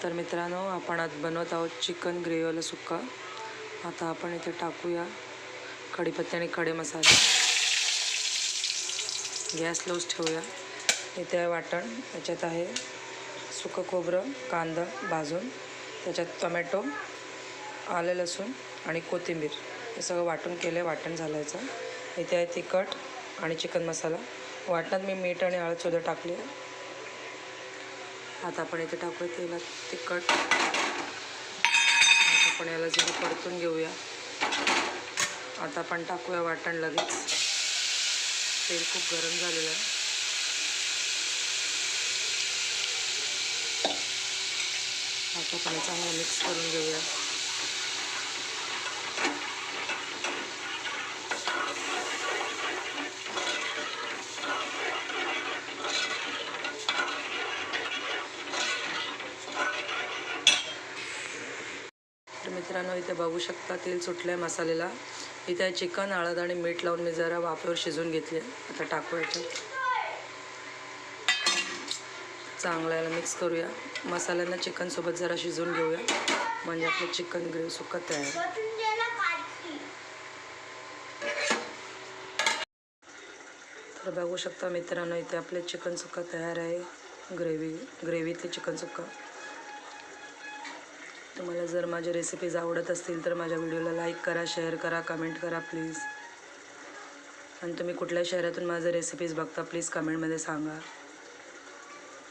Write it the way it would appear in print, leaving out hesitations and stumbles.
तर मित्रांनो, आपण आज बनवत आहोत चिकन ग्रेव्हीवाला सुक्का। आता आपण इथे टाकूया कढीपत्ता आणि खडे मसाले। गॅस लोच ठेवूया। इथे आहे वाटण, त्याच्यात आहे सुकं खोबरं, कांदा भाजून, त्याच्यात टोमॅटो, आलं लसूण आणि कोथिंबीर हे सगळं वाटून केलं, वाटण झाल्याचं। इथे आहे तिखट आणि चिकन मसाला। वाटणात मी मीठ आणि हळदसुद्धा टाकली आहे। आता आपण इथे टाकूया तेलात तिखट। आता आपण याला जरा परतून घेऊया। आता आपण टाकूया वाटण लगेच। तेल खूप गरम झालेलं आहे। आता आपण चांगलं मिक्स करून घेऊया। तर मित्रांनो, इथे बघू शकता तेल सुटलं आहे मसाल्याला। इथे चिकन हळद आणि मीठ लावून मी जरा वाफेवर शिजवून घेतले। आता टाकूया चांगलं याला मिक्स करूया। मसाल्यांना चिकनसोबत जरा शिजवून घेऊया, म्हणजे आपलं चिकन ग्रेव्ही सुक्का तयार। तर बघू शकता मित्रांनो, इथे आपले चिकन सुक्का तयार आहे। ग्रेव्हीतले चिकन सुक्का। तुम्हाला जर माझ्या रेसिपीज आवडत असतील तर माझ्या व्हिडिओला लाईक करा, शेअर करा, कमेंट करा प्लीज। आणि तुम्ही कुठल्या शहरातून माझ्या रेसिपीज बघता प्लीज कमेंटमध्ये सांगा।